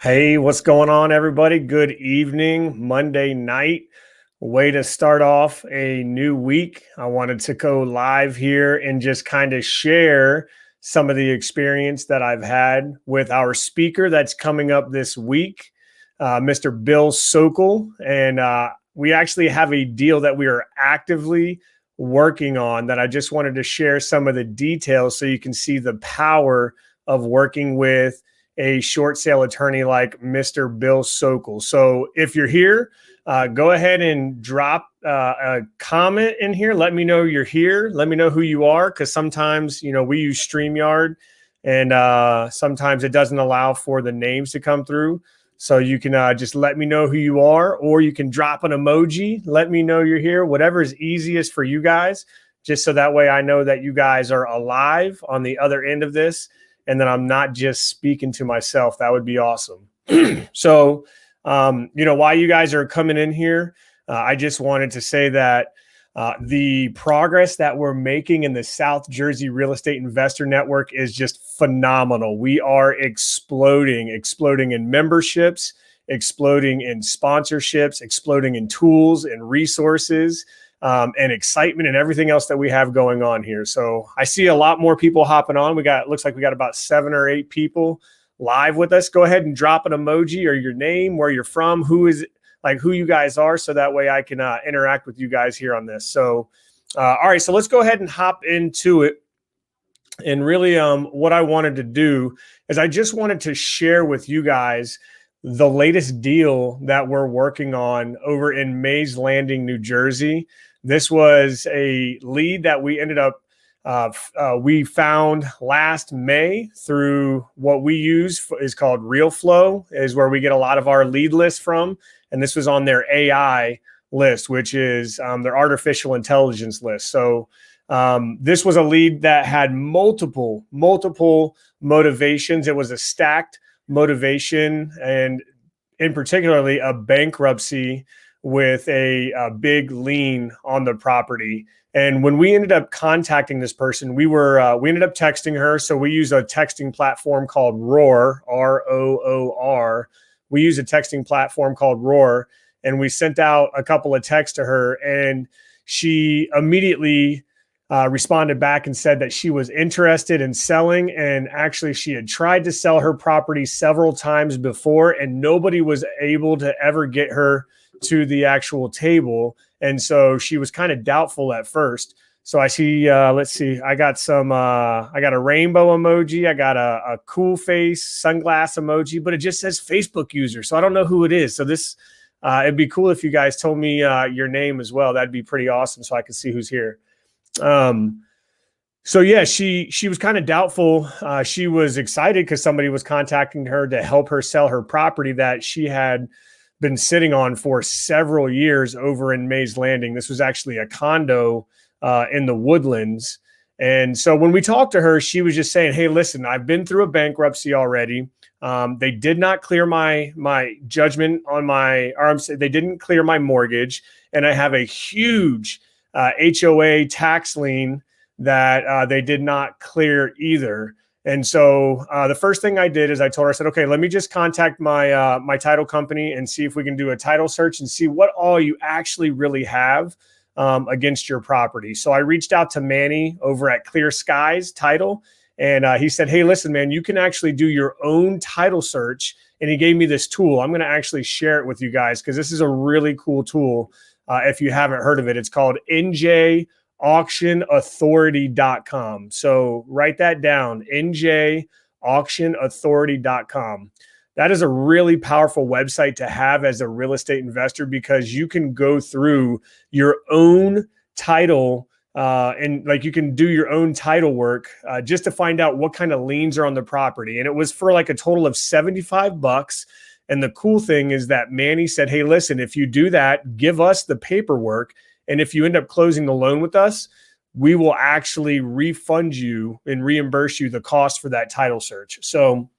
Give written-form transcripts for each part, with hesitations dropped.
Hey, what's going on, everybody? Good evening, Monday night. Way to start off a new week. I wanted to go live here and just kind of share some of the experience that I've had with our speaker that's coming up this week, Mr. Bill Sokol. And we actually have a deal that we are actively working on that I just wanted to share some of the details so you can see the power of working with a short sale attorney like Mr. Bill Sokol. So if you're here, go ahead and drop a comment in here. Let me know you're here. Let me know who you are, because sometimes, we use StreamYard and sometimes it doesn't allow for the names to come through. So you can just let me know who you are, or you can drop an emoji. Let me know you're here, whatever is easiest for you guys, just so that way I know that you guys are alive on the other end of this. And then I'm not just speaking to myself. That would be awesome. So, while you guys are coming in here, I just wanted to say that the progress that we're making in the South Jersey Real Estate Investor Network is just phenomenal. We are exploding in memberships, exploding in sponsorships, exploding in tools and resources. And excitement and everything else that we have going on here. So I see a lot more people hopping on. Looks like we got about 7 or 8 people live with us. Go ahead and drop an emoji or your name, where you're from, who you guys are, so that way I can interact with you guys here on this. So, all right, so let's go ahead and hop into it. And really, what I wanted to do is I just wanted to share with you guys the latest deal that we're working on over in Mays Landing, New Jersey. This was a lead that we ended up, we found last May through what we use is called RealFlow, is where we get a lot of our lead lists from. And this was on their AI list, which is their artificial intelligence list. So this was a lead that had multiple motivations. It was a stacked motivation, and in particularly a bankruptcy with a big lien on the property. And when we ended up contacting this person, we ended up texting her. So we use a texting platform called Roar, ROOR. We use a texting platform called Roar, and we sent out a couple of texts to her, and she immediately responded back and said that she was interested in selling. And actually, she had tried to sell her property several times before, and nobody was able to ever get her to the actual table. And so she was kind of doubtful at first. So I see, let's see, I got a rainbow emoji. I got a cool face sunglass emoji, but it just says Facebook user. So I don't know who it is. So this, it'd be cool if you guys told me your name as well. That'd be pretty awesome, so I can see who's here. So yeah, she was kind of doubtful. She was excited because somebody was contacting her to help her sell her property that she had been sitting on for several years over in Mays Landing. This was actually a condo in the Woodlands. And so when we talked to her, she was just saying, hey, listen, I've been through a bankruptcy already. They did not clear my judgment on they didn't clear my mortgage. And I have a huge HOA tax lien that they did not clear either. And so the first thing I did is I told her, I said, okay, let me just contact my title company and see if we can do a title search and see what all you actually really have against your property. So I reached out to Manny over at Clear Skies Title, and he said, hey, listen, man, you can actually do your own title search. And he gave me this tool. I'm going to actually share it with you guys because this is a really cool tool. If you haven't heard of it, it's called njauctionauthority.com. So write that down, njauctionauthority.com. That is a really powerful website to have as a real estate investor, because you can go through your own title and like you can do your own title work just to find out what kind of liens are on the property. And it was for like a total of $75. And the cool thing is that Manny said, hey, listen, if you do that, give us the paperwork. And if you end up closing the loan with us, we will actually refund you and reimburse you the cost for that title search. So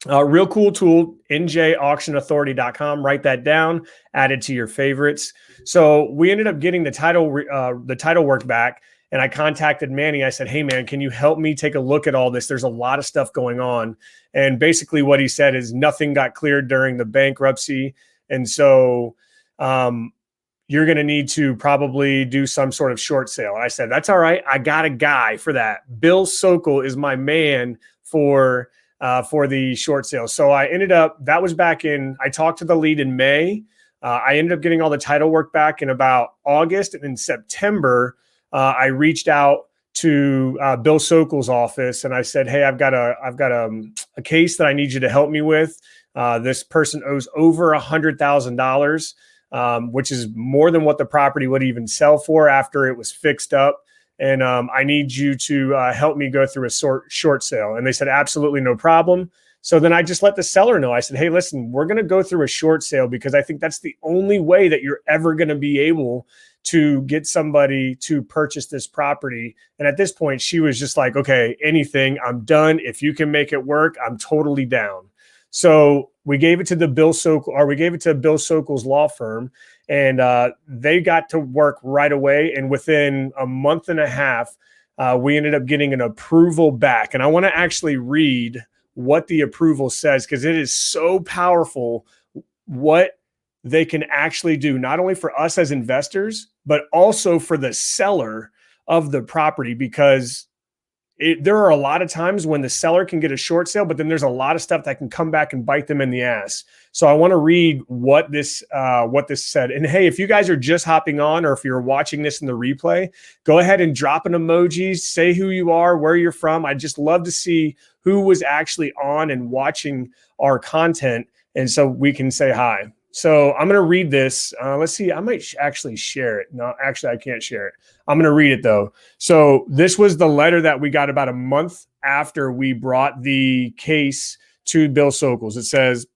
real cool tool, njauctionauthority.com. Write that down, add it to your favorites. So we ended up getting the title work back, and I contacted Manny. I said, hey, man, can you help me take a look at all this? There's a lot of stuff going on. And basically what he said is nothing got cleared during the bankruptcy. And so you're going to need to probably do some sort of short sale. And I said, that's all right. I got a guy for that. Bill Sokol is my man for the short sale. So I ended up, that was back in, I talked to the lead in May. I ended up getting all the title work back in about August. And in September, I reached out to Bill Sokol's office and I said, hey, I've got a case that I need you to help me with. This person owes over $100,000. Which is more than what the property would even sell for after it was fixed up. And I need you to help me go through a short sale. And they said, absolutely no problem. So then I just let the seller know. I said, hey, listen, we're going to go through a short sale because I think that's the only way that you're ever going to be able to get somebody to purchase this property. And at this point, she was just like, okay, anything, I'm done. If you can make it work, I'm totally down. So we gave it to Bill Sokol's law firm, and they got to work right away. And within a month and a half, we ended up getting an approval back. And I want to actually read what the approval says because it is so powerful what they can actually do, not only for us as investors, but also for the seller of the property, because there are a lot of times when the seller can get a short sale, but then there's a lot of stuff that can come back and bite them in the ass. So I want to read what this said. And hey, if you guys are just hopping on, or if you're watching this in the replay, go ahead and drop an emoji, say who you are, where you're from. I'd just love to see who was actually on and watching our content, and so we can say hi. So I'm going to read this. Let's see. I might actually share it. No, actually, I can't share it. I'm going to read it, though. So this was the letter that we got about a month after we brought the case to Bill Sokol's. It says,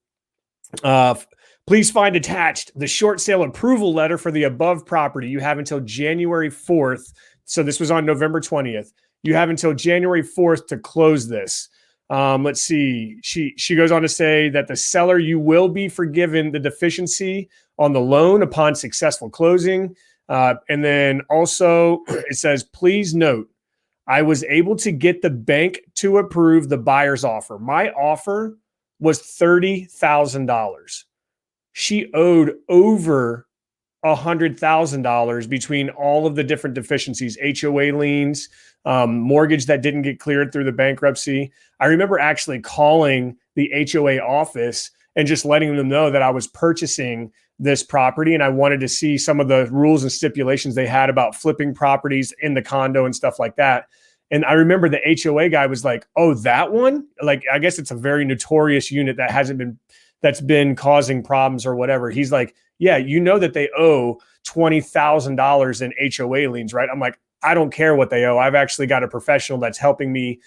please find attached the short sale approval letter for the above property. You have until January 4th. So this was on November 20th. You have until January 4th to close this. Let's see. She goes on to say that the seller, you will be forgiven the deficiency on the loan upon successful closing. And then also it says, please note, I was able to get the bank to approve the buyer's offer. My offer was $30,000. She owed over $100,000 between all of the different deficiencies, HOA liens, mortgage that didn't get cleared through the bankruptcy. I remember actually calling the HOA office and just letting them know that I was purchasing this property and I wanted to see some of the rules and stipulations they had about flipping properties in the condo and stuff like that. And I remember the HOA guy was like, oh, that one? Like, I guess it's a very notorious unit that's been causing problems or whatever. He's like, yeah, you know that they owe $20,000 in HOA liens, right? I'm like, I don't care what they owe. I've actually got a professional that's helping me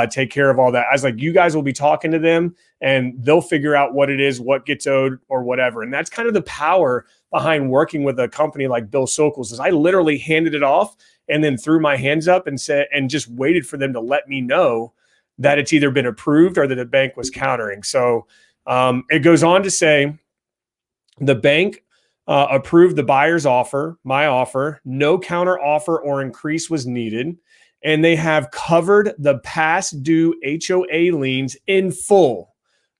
take care of all that. I was like, you guys will be talking to them and they'll figure out what it is, what gets owed or whatever. And that's kind of the power behind working with a company like Bill Sokol's is I literally handed it off and then threw my hands up and said, and just waited for them to let me know that it's either been approved or that the bank was countering. So it goes on to say the bank approved the buyer's offer, my offer, no counter offer or increase was needed. And they have covered the past due HOA liens in full.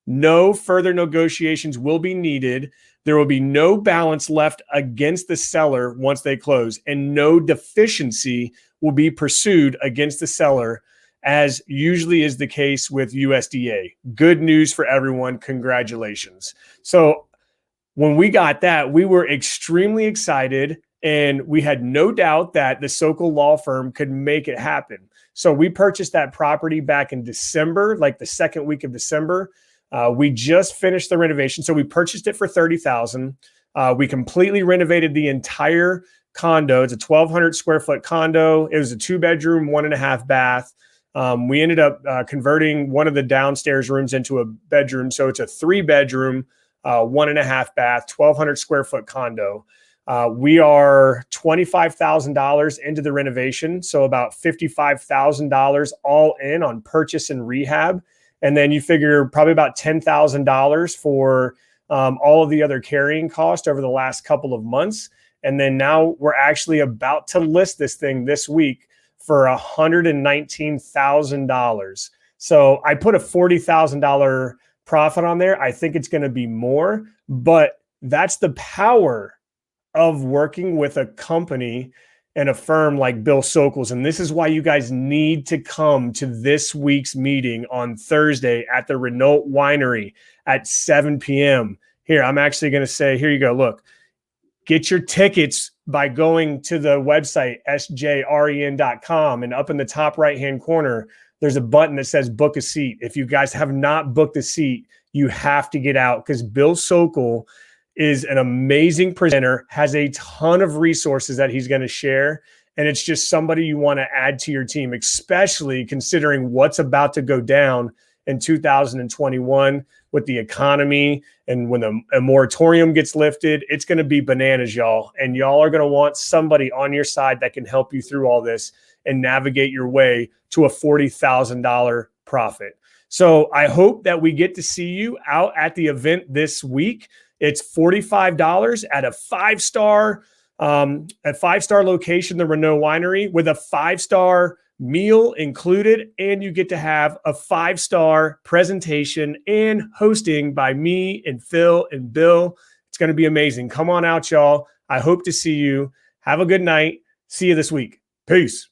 No further negotiations will be needed. There will be no balance left against the seller once they close, and no deficiency will be pursued against the seller, as usually is the case with USDA. Good news for everyone. Congratulations. So when we got that, we were extremely excited, and we had no doubt that the Sokol law firm could make it happen. So we purchased that property back in December, like the second week of December. We just finished the renovation. So we purchased it for $30,000. We completely renovated the entire condo. It's a 1,200 square foot condo. It was a 2-bedroom, 1.5 bath. We ended up converting one of the downstairs rooms into a bedroom. So it's a 3-bedroom, 1.5 bath, 1,200 square foot condo. We are $25,000 into the renovation, so about $55,000 all in on purchase and rehab. And then you figure probably about $10,000 for all of the other carrying cost over the last couple of months. And then now we're actually about to list this thing this week for $119,000. So I put a $40,000 profit on there. I think it's going to be more, but that's the power of working with a company and a firm like Bill Sokol's. And this is why you guys need to come to this week's meeting on Thursday at the Renault Winery at 7 p.m. Here, I'm actually going to say, here you go. Look, get your tickets by going to the website, SJREIN.com. And up in the top right-hand corner, there's a button that says book a seat. If you guys have not booked a seat, you have to get out, because Bill Sokol is an amazing presenter, has a ton of resources that he's going to share. And it's just somebody you want to add to your team, especially considering what's about to go down in 2021 with the economy. And when a moratorium gets lifted, it's going to be bananas, y'all. And y'all are going to want somebody on your side that can help you through all this and navigate your way to a $40,000 profit. So I hope that we get to see you out at the event this week. It's $45 at a five-star location, the Renault Winery, with a 5-star meal included, and you get to have a 5-star presentation and hosting by me and Phil and Bill. It's going to be amazing. Come on out, y'all. I hope to see you. Have a good night. See you this week. Peace.